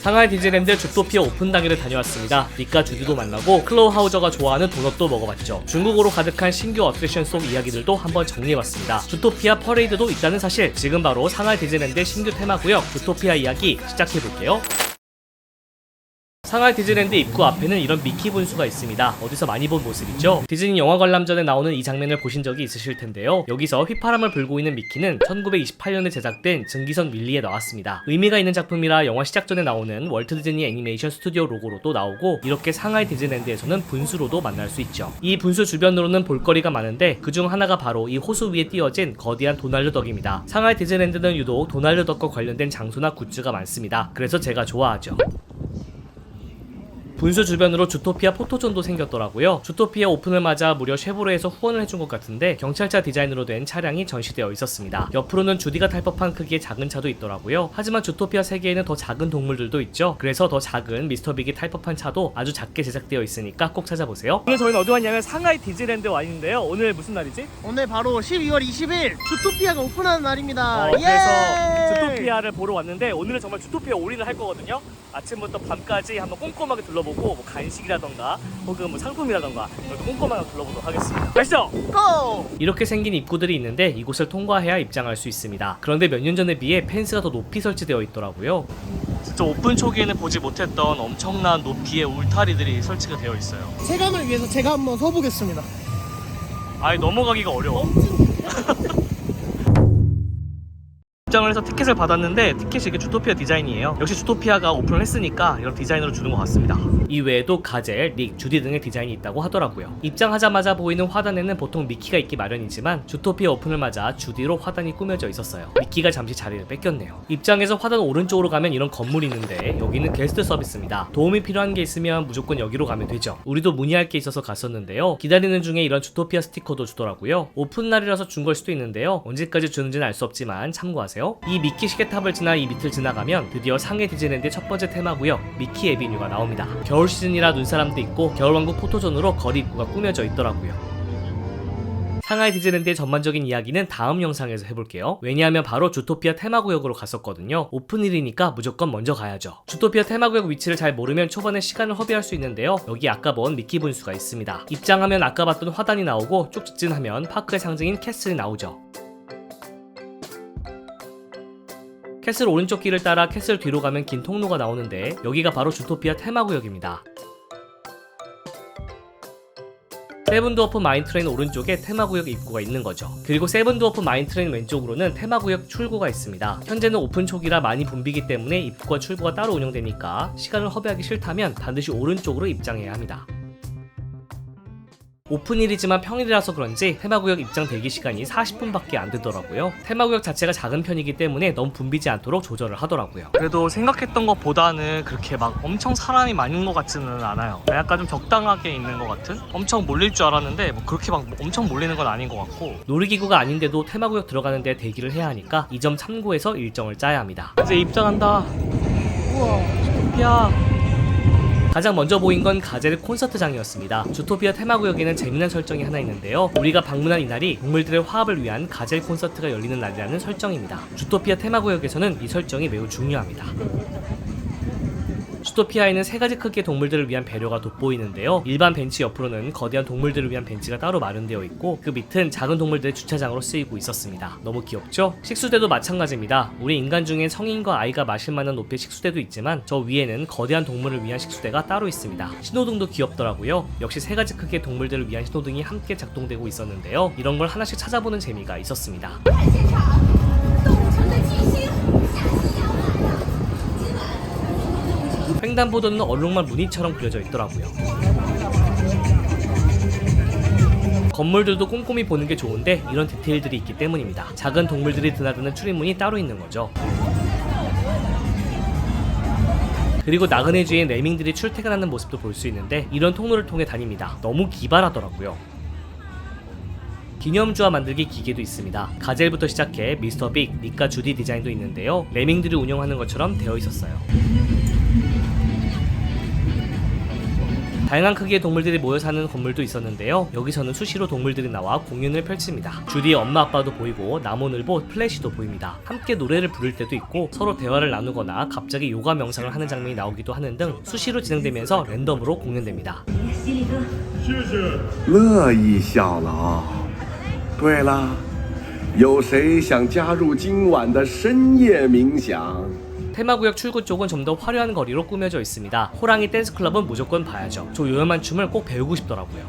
상하이 디즈니랜드 주토피아 오픈 당일을 다녀왔습니다. 닉과 주디도 만나고 클로우 하우저가 좋아하는 도넛도 먹어봤죠. 중국어로 가득한 신규 어트랙션 속 이야기들도 한번 정리해봤습니다. 주토피아 퍼레이드도 있다는 사실, 지금 바로 상하이 디즈니랜드 신규 테마구역 주토피아 이야기 시작해볼게요. 상하이 디즈니랜드 입구 앞에는 이런 미키 분수가 있습니다. 어디서 많이 본 모습이죠? 디즈니 영화 관람전에 나오는 이 장면을 보신 적이 있으실 텐데요. 여기서 휘파람을 불고 있는 미키는 1928년에 제작된 증기선 윌리에 나왔습니다. 의미가 있는 작품이라 영화 시작 전에 나오는 월트 디즈니 애니메이션 스튜디오 로고로도 나오고, 이렇게 상하이 디즈니랜드에서는 분수로도 만날 수 있죠. 이 분수 주변으로는 볼거리가 많은데 그중 하나가 바로 이 호수 위에 띄어진 거대한 도날드 덕입니다. 상하이 디즈니랜드는 유독 도날드 덕과 관련된 장소나 굿즈가 많습니다. 그래서 제가 좋아하죠. 분수 주변으로 주토피아 포토존도 생겼더라고요. 주토피아 오픈을 맞아 무려 쉐보레에서 후원을 해준 것 같은데 경찰차 디자인으로 된 차량이 전시되어 있었습니다. 옆으로는 주디가 탈 법한 크기의 작은 차도 있더라고요. 하지만 주토피아 세계에는 더 작은 동물들도 있죠. 그래서 더 작은 미스터 빅이 탈 법한 차도 아주 작게 제작되어 있으니까 꼭 찾아보세요. 오늘 저희는 어디 왔냐면 상하이 디즈니랜드에 와 있는데요. 오늘 무슨 날이지? 오늘 바로 12월 20일 주토피아가 오픈하는 날입니다. 그래서 주토피아를 보러 왔는데 오늘은 정말 주토피아 올인을 할 거거든요. 아침부터 밤까지 한번 꼼꼼하게 둘러보고 뭐 간식이라던가 혹은 뭐 상품이라던가 이렇게 꼼꼼하게 둘러보도록 하겠습니다. 가시죠! 고! 이렇게 생긴 입구들이 있는데 이곳을 통과해야 입장할 수 있습니다. 그런데 몇 년 전에 비해 펜스가 더 높이 설치되어 있더라고요. 진짜 오픈 초기에는 보지 못했던 엄청난 높이의 울타리들이 설치가 되어 있어요. 체감을 위해서 제가 한번 서보겠습니다. 아예 넘어가기가 어려워. 입장을 해서 티켓을 받았는데 티켓이 이게 주토피아 디자인이에요. 역시 주토피아가 오픈을 했으니까 이런 디자인으로 주는 것 같습니다. 이외에도 가젤, 닉, 주디 등의 디자인이 있다고 하더라고요. 입장하자마자 보이는 화단에는 보통 미키가 있기 마련이지만 주토피아 오픈을 맞아 주디로 화단이 꾸며져 있었어요. 미키가 잠시 자리를 뺏겼네요. 입장에서 화단 오른쪽으로 가면 이런 건물이 있는데 여기는 게스트 서비스입니다. 도움이 필요한 게 있으면 무조건 여기로 가면 되죠. 우리도 문의할 게 있어서 갔었는데요. 기다리는 중에 이런 주토피아 스티커도 주더라고요. 오픈 날이라서 준 걸 수도 있는데요. 언제까지 주는지는 알 수 없지만 참고하세요. 이 미키 시계탑을 지나 이 밑을 지나가면 드디어 상해 디즈니랜드의 첫 번째 테마구역 미키 에비뉴가 나옵니다. 겨울 시즌이라 눈사람도 있고 겨울왕국 포토존으로 거리 입구가 꾸며져 있더라고요. 상하이 디즈니랜드의 전반적인 이야기는 다음 영상에서 해볼게요. 왜냐하면 바로 주토피아 테마구역으로 갔었거든요. 오픈일이니까 무조건 먼저 가야죠. 주토피아 테마구역 위치를 잘 모르면 초반에 시간을 허비할 수 있는데요. 여기 아까 본 미키 분수가 있습니다. 입장하면 아까 봤던 화단이 나오고 쭉 직진하면 파크의 상징인 캐슬이 나오죠. 캐슬 오른쪽 길을 따라 캐슬 뒤로 가면 긴 통로가 나오는데 여기가 바로 주토피아 테마구역입니다. 세븐드워프 마인트레인 오른쪽에 테마구역 입구가 있는 거죠. 그리고 세븐드워프 마인트레인 왼쪽으로는 테마구역 출구가 있습니다. 현재는 오픈 초기라 많이 붐비기 때문에 입구와 출구가 따로 운영되니까 시간을 허비하기 싫다면 반드시 오른쪽으로 입장해야 합니다. 오픈일이지만 평일이라서 그런지 테마구역 입장 대기 시간이 40분밖에 안 되더라고요. 테마구역 자체가 작은 편이기 때문에 너무 붐비지 않도록 조절을 하더라고요. 그래도 생각했던 것보다는 그렇게 막 엄청 사람이 많은 것 같지는 않아요. 약간 좀 적당하게 있는 것 같은? 엄청 몰릴 줄 알았는데 뭐 그렇게 막 엄청 몰리는 건 아닌 것 같고, 놀이기구가 아닌데도 테마구역 들어가는데 대기를 해야 하니까 이 점 참고해서 일정을 짜야 합니다. 이제 입장한다. 우와, 주토피아. 가장 먼저 보인 건 가젤 콘서트장이었습니다. 주토피아 테마구역에는 재미난 설정이 하나 있는데요. 우리가 방문한 이날이 동물들의 화합을 위한 가젤 콘서트가 열리는 날이라는 설정입니다. 주토피아 테마구역에서는 이 설정이 매우 중요합니다. 주토피아에는 3가지 크기의 동물들을 위한 배려가 돋보이는데요. 일반 벤치 옆으로는 거대한 동물들을 위한 벤치가 따로 마련되어 있고 그 밑은 작은 동물들의 주차장으로 쓰이고 있었습니다. 너무 귀엽죠? 식수대도 마찬가지입니다. 우리 인간 중엔 성인과 아이가 마실 만한 높이의 식수대도 있지만 저 위에는 거대한 동물을 위한 식수대가 따로 있습니다. 신호등도 귀엽더라고요. 역시 3가지 크기의 동물들을 위한 신호등이 함께 작동되고 있었는데요. 이런 걸 하나씩 찾아보는 재미가 있었습니다. 횡단보도는 얼룩말 무늬처럼 그려져 있더라고요. 건물들도 꼼꼼히 보는 게 좋은데 이런 디테일들이 있기 때문입니다. 작은 동물들이 드나드는 출입문이 따로 있는 거죠. 그리고 나그네 주에 레밍들이 출퇴근하는 모습도 볼 수 있는데 이런 통로를 통해 다닙니다. 너무 기발하더라고요. 기념주화 만들기 기계도 있습니다. 가젤부터 시작해 미스터 빅, 닉과 주디 디자인도 있는데요. 레밍들이 운영하는 것처럼 되어 있었어요. 다양한 크기의 동물들이 모여 사는 건물도 있었는데요. 여기서는 수시로 동물들이 나와 공연을 펼칩니다. 주디의 엄마 아빠도 보이고 남오늘보 플래시도 보입니다. 함께 노래를 부를 때도 있고 서로 대화를 나누거나 갑자기 요가 명상을 하는 장면이 나오기도 하는 등 수시로 진행되면서 랜덤으로 공연됩니다. 乐意效劳。对了，有谁想加入今晚的深夜冥想？ 테마구역 출구 쪽은 좀 더 화려한 거리로 꾸며져 있습니다. 호랑이 댄스 클럽은 무조건 봐야죠. 저 요염한 춤을 꼭 배우고 싶더라고요.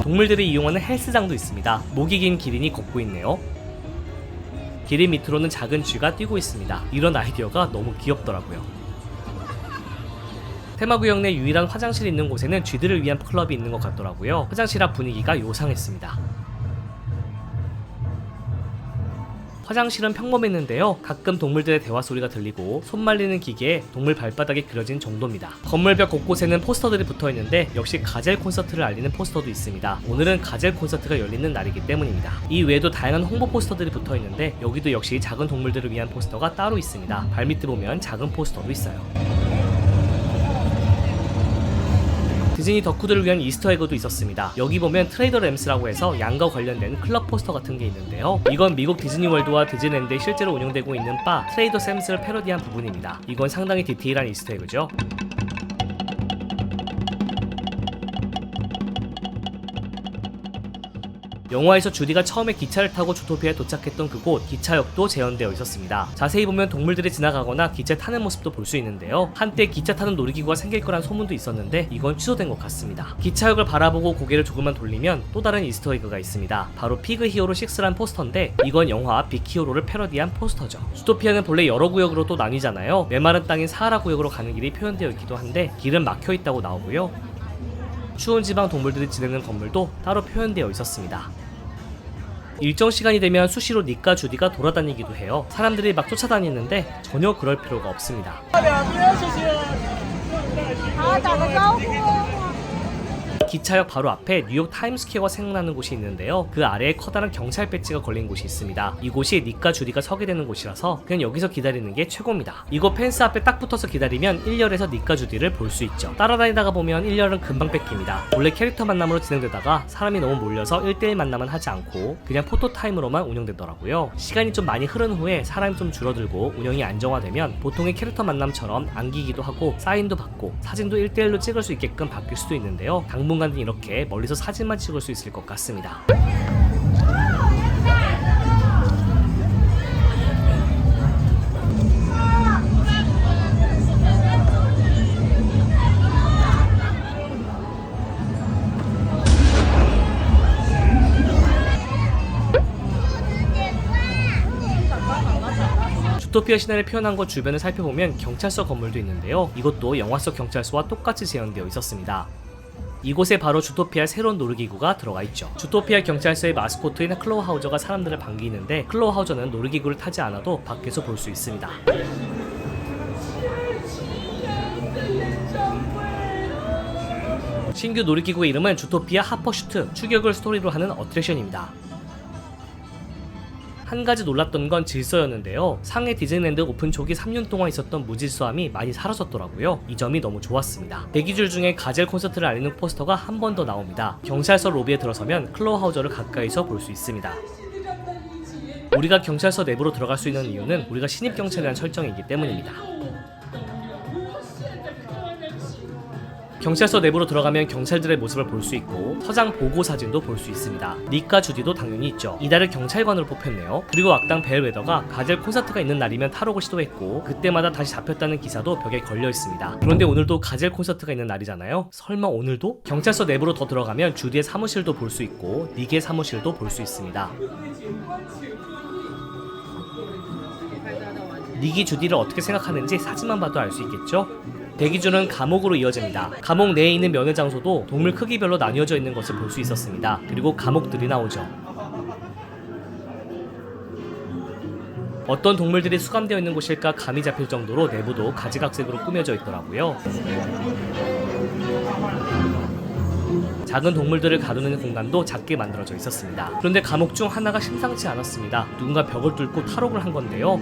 동물들이 이용하는 헬스장도 있습니다. 목이 긴 기린이 걷고 있네요. 기린 밑으로는 작은 쥐가 뛰고 있습니다. 이런 아이디어가 너무 귀엽더라고요. 테마구역 내 유일한 화장실이 있는 곳에는 쥐들을 위한 클럽이 있는 것 같더라고요. 화장실 앞 분위기가 요상했습니다. 화장실은 평범했는데요. 가끔 동물들의 대화 소리가 들리고 손 말리는 기계에 동물 발바닥이 그려진 정도입니다. 건물벽 곳곳에는 포스터들이 붙어있는데 역시 가젤 콘서트를 알리는 포스터도 있습니다. 오늘은 가젤 콘서트가 열리는 날이기 때문입니다. 이 외에도 다양한 홍보 포스터들이 붙어있는데 여기도 역시 작은 동물들을 위한 포스터가 따로 있습니다. 발밑에 보면 작은 포스터도 있어요. 디즈니 덕후들을 위한 이스터에그도 있었습니다. 여기 보면 트레이더 램스라고 해서 양과 관련된 클럽 포스터 같은 게 있는데요. 이건 미국 디즈니월드와 디즈니랜드에 실제로 운영되고 있는 바 트레이더 샘스를 패러디한 부분입니다. 이건 상당히 디테일한 이스터에그죠. 영화에서 주디가 처음에 기차를 타고 주토피아에 도착했던 그곳 기차역도 재현되어 있었습니다. 자세히 보면 동물들이 지나가거나 기차 타는 모습도 볼 수 있는데요. 한때 기차 타는 놀이기구가 생길 거란 소문도 있었는데 이건 취소된 것 같습니다. 기차역을 바라보고 고개를 조금만 돌리면 또 다른 이스터에그가 있습니다. 바로 피그 히어로 6란 포스터인데 이건 영화 빅 히어로를 패러디한 포스터죠. 주토피아는 본래 여러 구역으로 또 나뉘잖아요. 메마른 땅인 사하라 구역으로 가는 길이 표현되어 있기도 한데 길은 막혀 있다고 나오고요. 추운 지방 동물들이 지내는 건물도 따로 표현되어 있었습니다. 일정 시간이 되면 수시로 닉과 주디가 돌아다니기도 해요. 사람들이 막 쫓아다니는데 전혀 그럴 필요가 없습니다. 기차역 바로 앞에 뉴욕 타임스퀘어가 생각나는 곳이 있는데요. 그 아래에 커다란 경찰 배지가 걸린 곳이 있습니다. 이곳이 닉과 주디가 서게 되는 곳이라서 그냥 여기서 기다리는 게 최고입니다. 이곳 펜스 앞에 딱 붙어서 기다리면 1열에서 닉과 주디를 볼 수 있죠. 따라다니다가 보면 1열은 금방 뺏깁니다. 원래 캐릭터 만남으로 진행되다가 사람이 너무 몰려서 1대1 만남은 하지 않고 그냥 포토타임으로만 운영되더라고요. 시간이 좀 많이 흐른 후에 사람이 좀 줄어들고 운영이 안정화되면 보통의 캐릭터 만남처럼 안기기도 하고 사인도 받고 사진도 1대1로 찍을 수 있게끔 바뀔 수도 있는데요. 당분간 이렇게 멀리서 사진만 찍을 수 있을 것 같습니다. 주토피아 신화를 표현한 곳 주변을 살펴보면 경찰서 건물도 있는데요. 이것도 영화 속 경찰서와 똑같이 재현되어 있었습니다. 이곳에 바로 주토피아의 새로운 놀이기구가 들어가 있죠. 주토피아 경찰서의 마스코트인 클로우 하우저가 사람들을 반기는데 클로우 하우저는 놀이기구를 타지 않아도 밖에서 볼 수 있습니다. 신규 놀이기구의 이름은 주토피아 하퍼슈트, 추격을 스토리로 하는 어트랙션입니다. 한 가지 놀랐던 건 질서였는데요. 상해 디즈니랜드 오픈 초기 3년 동안 있었던 무질서함이 많이 사라졌더라고요. 이 점이 너무 좋았습니다. 대기줄 중에 가젤 콘서트를 알리는 포스터가 한 번 더 나옵니다. 경찰서 로비에 들어서면 클로우 하우저를 가까이서 볼 수 있습니다. 우리가 경찰서 내부로 들어갈 수 있는 이유는 우리가 신입 경찰이라는 설정이기 때문입니다. 경찰서 내부로 들어가면 경찰들의 모습을 볼 수 있고 서장 보고 사진도 볼 수 있습니다. 닉과 주디도 당연히 있죠. 이달을 경찰관으로 뽑혔네요. 그리고 악당 벨웨더가 가젤 콘서트가 있는 날이면 탈옥을 시도했고 그때마다 다시 잡혔다는 기사도 벽에 걸려 있습니다. 그런데 오늘도 가젤 콘서트가 있는 날이잖아요. 설마 오늘도? 경찰서 내부로 더 들어가면 주디의 사무실도 볼 수 있고 닉의 사무실도 볼 수 있습니다. 닉이 주디를 어떻게 생각하는지 사진만 봐도 알 수 있겠죠? 대기줄은 감옥으로 이어집니다. 감옥 내에 있는 면회 장소도 동물 크기별로 나뉘어져 있는 것을 볼 수 있었습니다. 그리고 감옥들이 나오죠. 어떤 동물들이 수감되어 있는 곳일까 감이 잡힐 정도로 내부도 가지각색으로 꾸며져 있더라고요. 작은 동물들을 가두는 공간도 작게 만들어져 있었습니다. 그런데 감옥 중 하나가 심상치 않았습니다. 누군가 벽을 뚫고 탈옥을 한 건데요.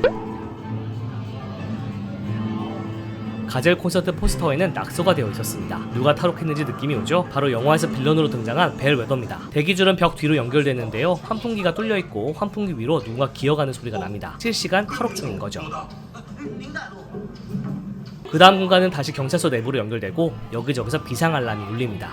가젤 콘서트 포스터에는 낙서가 되어 있었습니다. 누가 탈옥했는지 느낌이 오죠? 바로 영화에서 빌런으로 등장한 벨 웨더입니다. 대기줄은 벽 뒤로 연결되는데요. 환풍기가 뚫려 있고 환풍기 위로 누군가 기어가는 소리가 납니다. 실시간 탈옥 중인 거죠. 그 다음 공간은 다시 경찰서 내부로 연결되고 여기저기서 비상 알람이 울립니다.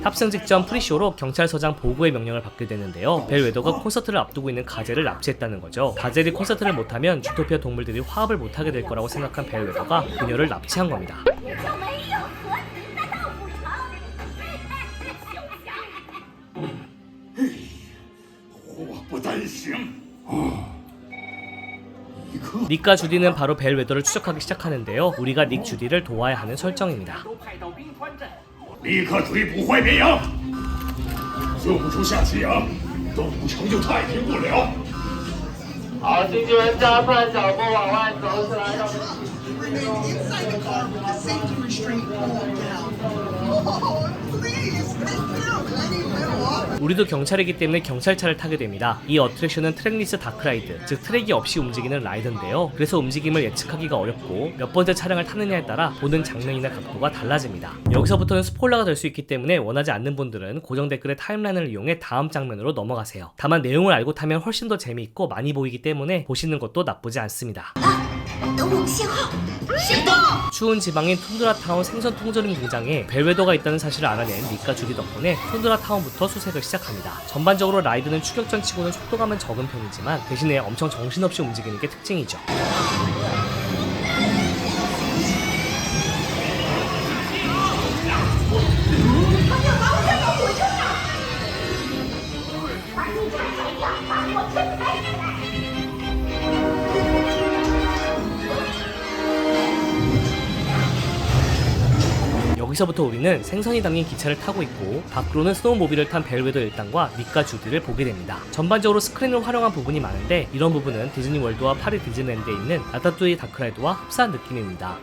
탑승 직전 프리쇼로 경찰서장 보고의 명령을 받게 되는데요. 벨 웨더가 콘서트를 앞두고 있는 가젤을 납치했다는 거죠. 가젤이 콘서트를 못하면 주토피아 동물들이 화합을 못하게 될 거라고 생각한 벨 웨더가 그녀를 납치한 겁니다. 닉과 주디는 바로 벨 웨더를 추적하기 시작하는데요. 우리가 닉 주디를 도와야 하는 설정입니다. 立刻追捕坏绵羊，救不出下骑羊，东武城就太平不了。好，经纪人加快脚步往外走起来，让 Remain inside the car with the safety restraint pulled down. Oh, please, make them any little up. 우리도 경찰이기 때문에 경찰차를 타게 됩니다. 이 어트랙션은 트랙리스 다크라이드, 즉 트랙이 없이 움직이는 라이드인데요. 그래서 움직임을 예측하기가 어렵고 몇 번째 차량을 타느냐에 따라 보는 장면이나 각도가 달라집니다. 여기서부터는 스포일러가 될 수 있기 때문에 원하지 않는 분들은 고정 댓글의 타임라인을 이용해 다음 장면으로 넘어가세요. 다만 내용을 알고 타면 훨씬 더 재미있고 많이 보이기 때문에 보시는 것도 나쁘지 않습니다. 等我信号，行动！ 추운 지방인 툰드라타운 생선 통조림 공장에 벨웨더가 있다는 사실을 알아낸 닉과 주디 덕분에 툰드라타운부터 수색을 시작합니다. 전반적으로 라이드는 추격전 치고는 속도감은 적은 편이지만 대신에 엄청 정신없이 움직이는 게 특징이죠. 여기서부터 우리는 생선이 담긴 기차를 타고 있고 밖으로는 스노우모빌을 탄 벨웨더 일당과 닉과 주디를 보게 됩니다. 전반적으로 스크린을 활용한 부분이 많은데 이런 부분은 디즈니 월드와 파리 디즈니랜드에 있는 라타뚜이 다크라이드와 흡사한 느낌입니다.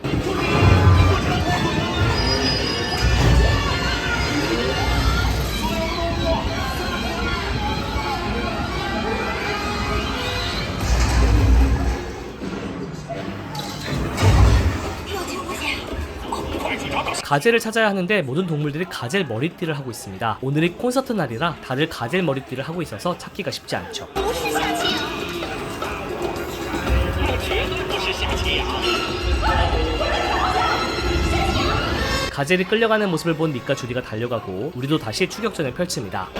가젤을 찾아야 하는데 모든 동물들이 가젤 머리띠를 하고 있습니다. 오늘이 콘서트 날이라 다들 가젤 머리띠를 하고 있어서 찾기가 쉽지 않죠. 가젤이 끌려가는 모습을 본 닉과 주디가 달려가고 우리도 다시 추격전을 펼칩니다.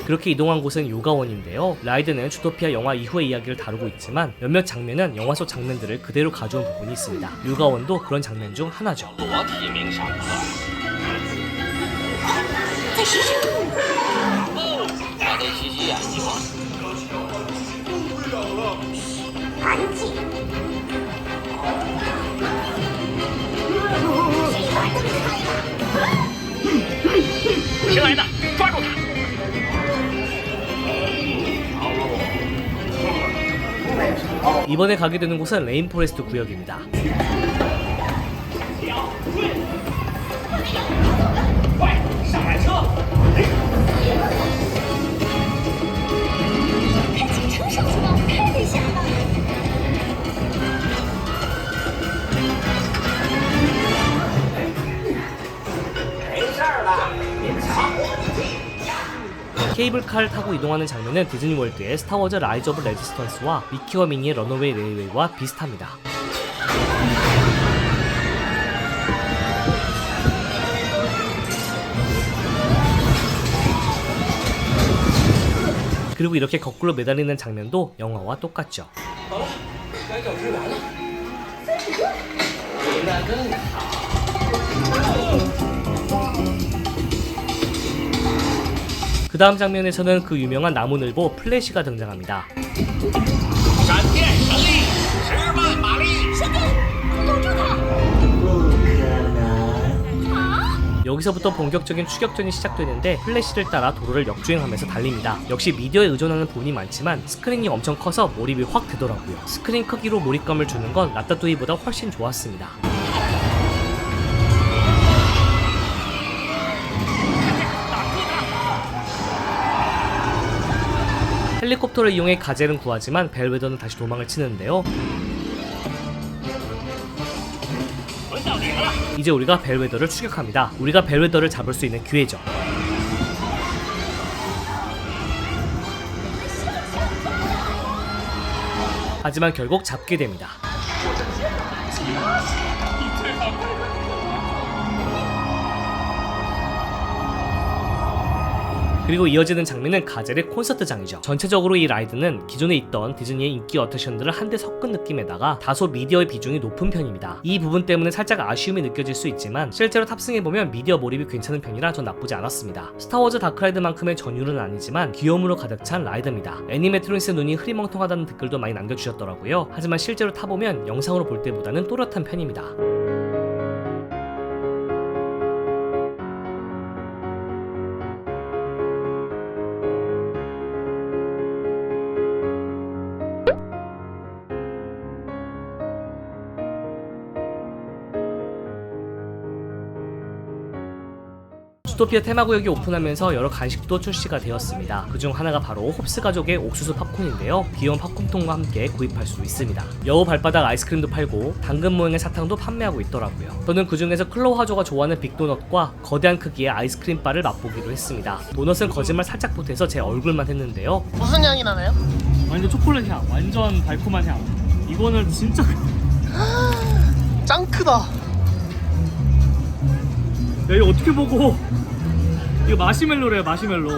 그렇게 이동한 곳은 요가원인데요. 라이드는 주토피아 영화 이후의 이야기를 다루고 있지만 몇몇 장면은 영화 속 장면들을 그대로 가져온 부분이 있습니다. 요가원도 그런 장면 중 하나죠. 이번에 가게 되는 곳은 레인포레스트 구역입니다. 케이블카를 타고 이동하는 장면은 디즈니월드의 스타워즈 라이즈 오브 레지스턴스와 미키와 미니의 런어웨이 레일웨이와 비슷합니다. 그리고 이렇게 거꾸로 매달리는 장면도 영화와 똑같죠. 그 다음 장면에서는 그 유명한 나무늘보 플래시가 등장합니다. 여기서부터 본격적인 추격전이 시작되는데 플래시를 따라 도로를 역주행하면서 달립니다. 역시 미디어에 의존하는 부분이 많지만 스크린이 엄청 커서 몰입이 확 되더라고요. 스크린 크기로 몰입감을 주는 건 라따뚜이보다 훨씬 좋았습니다. 헬리콥터를 이용해 가젤은 구하지만 벨웨더는 다시 도망을 치는데요. 이제 우리가 벨웨더를 추격합니다. 우리가 벨웨더를 잡을 수 있는 기회죠. 하지만 결국 잡게 됩니다. 그리고 이어지는 장면은 가젤의 콘서트장이죠. 전체적으로 이 라이드는 기존에 있던 디즈니의 인기 어트랙션들을 한데 섞은 느낌에다가 다소 미디어의 비중이 높은 편입니다. 이 부분 때문에 살짝 아쉬움이 느껴질 수 있지만 실제로 탑승해보면 미디어 몰입이 괜찮은 편이라 전 나쁘지 않았습니다. 스타워즈 다크라이드만큼의 전율은 아니지만 귀여움으로 가득 찬 라이드입니다. 애니메트로닉스의 눈이 흐리멍텅하다는 댓글도 많이 남겨주셨더라고요. 하지만 실제로 타보면 영상으로 볼 때보다는 또렷한 편입니다. 주토피아 테마구역이 오픈하면서 여러 간식도 출시가 되었습니다. 그중 하나가 바로 홉스 가족의 옥수수 팝콘인데요. 귀여운 팝콘통과 함께 구입할 수 있습니다. 여우 발바닥 아이스크림도 팔고 당근 모양의 사탕도 판매하고 있더라고요. 저는 그중에서 클로우하조가 좋아하는 빅도넛과 거대한 크기의 아이스크림 바를 맛보기로 했습니다. 도넛은 거짓말 살짝 보태서 제 얼굴만 했는데요. 무슨 향이 나나요? 완전 초콜릿 향, 완전 달콤한 향. 이거는 진짜 짱 크다. 야, 이거 어떻게 먹어? 이거 마시멜로래요, 마시멜로.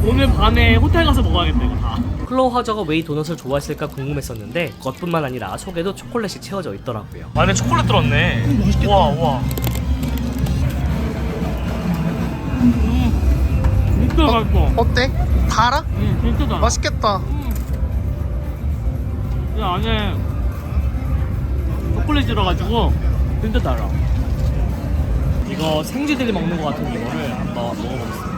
오늘 밤에 호텔 가서 먹어야겠다, 이거 다. 클로우 하저가 왜 이 도넛을 좋아했을까 궁금했었는데 겉뿐만 아니라 속에도 초콜릿이 채워져 있더라고요. 안에 초콜릿 들었네. 맛있겠다. 와. 진짜 맛있어. 어때? 달아? 진짜 달아. 맛있겠다. 이 안에 초콜릿 들어가지고 진짜 달아. 이거 생쥐들이 먹는 것 같은 이거를 한번 먹어보겠습니다.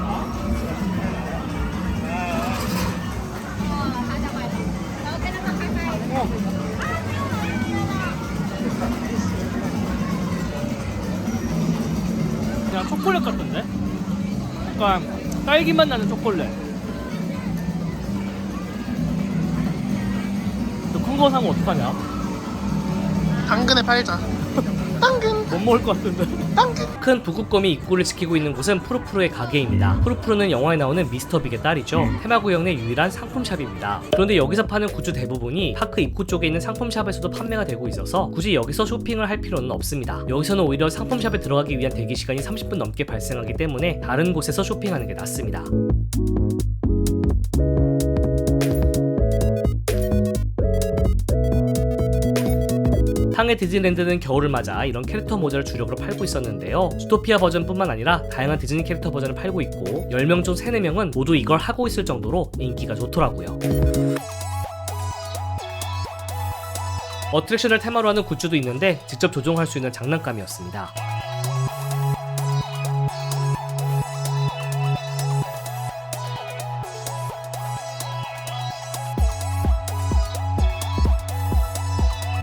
그냥 초콜릿 같은데? 약간 딸기맛 나는 초콜릿. 큰 거 사면 어떡하냐? 당근에 팔자. 당근. 못 먹을 것 같은데. 당근. 큰 북극곰이 입구를 지키고 있는 곳은 푸르푸르의 가게입니다. 푸르푸르는 영화에 나오는 미스터 빅의 딸이죠. 테마구역 내 유일한 상품샵입니다. 그런데 여기서 파는 굿즈 대부분이 파크 입구 쪽에 있는 상품샵에서도 판매가 되고 있어서 굳이 여기서 쇼핑을 할 필요는 없습니다. 여기서는 오히려 상품샵에 들어가기 위한 대기 시간이 30분 넘게 발생하기 때문에 다른 곳에서 쇼핑하는 게 낫습니다. 탕의 디즈니랜드는 겨울을 맞아 이런 캐릭터 모자를 주력으로 팔고 있었는데요. 주토피아 버전뿐만 아니라 다양한 디즈니 캐릭터 버전을 팔고 있고 10명 중 3, 4명은 모두 이걸 하고 있을 정도로 인기가 좋더라고요. 어트랙션을 테마로 하는 굿즈도 있는데 직접 조종할 수 있는 장난감이었습니다.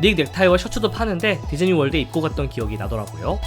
닉 넥타이와 셔츠도 파는데 디즈니 월드에 입고 갔던 기억이 나더라고요.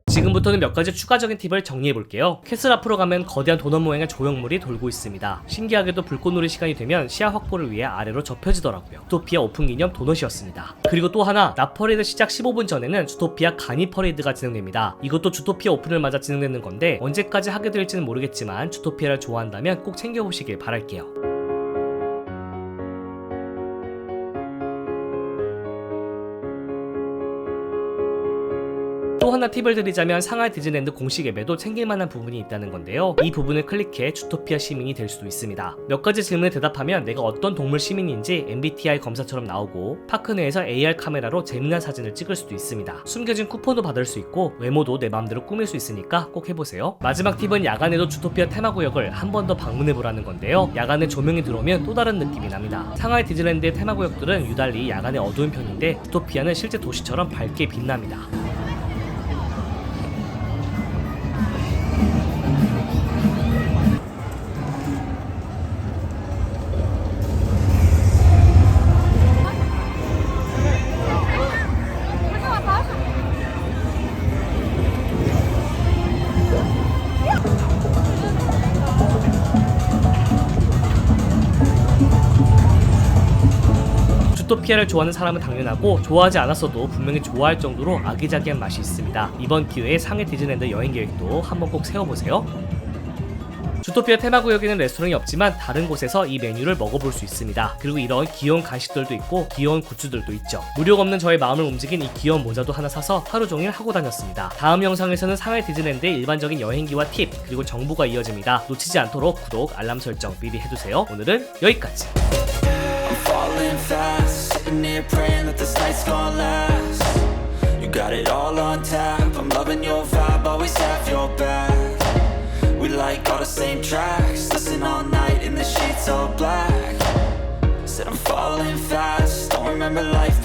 지금부터는 몇 가지 추가적인 팁을 정리해볼게요. 캐슬 앞으로 가면 거대한 도넛 모양의 조형물이 돌고 있습니다. 신기하게도 불꽃놀이 시간이 되면 시야 확보를 위해 아래로 접혀지더라고요. 주토피아 오픈 기념 도넛이었습니다. 그리고 또 하나, 나퍼레이드 시작 15분 전에는 주토피아 가니 퍼레이드가 진행됩니다. 이것도 주토피아 오픈을 맞아 진행되는 건데 언제까지 하게 될지는 모르겠지만 주토피아를 좋아한다면 꼭 챙겨보시길 바랄게요. 또 또 하나 팁을 드리자면 상하이 디즈니랜드 공식 앱에도 챙길만한 부분이 있다는 건데요. 이 부분을 클릭해 주토피아 시민이 될 수도 있습니다. 몇 가지 질문에 대답하면 내가 어떤 동물 시민인지 MBTI 검사처럼 나오고 파크 내에서 AR 카메라로 재미난 사진을 찍을 수도 있습니다. 숨겨진 쿠폰도 받을 수 있고 외모도 내 마음대로 꾸밀 수 있으니까 꼭 해보세요. 마지막 팁은 야간에도 주토피아 테마구역을 한 번 더 방문해보라는 건데요. 야간에 조명이 들어오면 또 다른 느낌이 납니다. 상하이 디즈니랜드의 테마구역들은 유달리 야간에 어두운 편인데 주토피아는 실제 도시처럼 밝게 빛납니다. 주토피아를 좋아하는 사람은 당연하고 좋아하지 않았어도 분명히 좋아할 정도로 아기자기한 맛이 있습니다. 이번 기회에 상해 디즈니랜드 여행 계획도 한번 꼭 세워보세요. 주토피아 테마구역에는 레스토랑이 없지만 다른 곳에서 이 메뉴를 먹어볼 수 있습니다. 그리고 이런 귀여운 간식들도 있고 귀여운 굿즈들도 있죠. 무료가 없는 저의 마음을 움직인 이 귀여운 모자도 하나 사서 하루 종일 하고 다녔습니다. 다음 영상에서는 상하이 디즈니랜드의 일반적인 여행기와 팁 그리고 정보가 이어집니다. 놓치지 않도록 구독, 알람 설정 미리 해두세요. 오늘은 여기까지. Falling fast, sitting here praying that this night's gonna last. You got it all on tap, I'm loving your vibe, always have your back. We like all the same tracks, listen all night in the sheets all black. Said I'm falling fast, don't remember life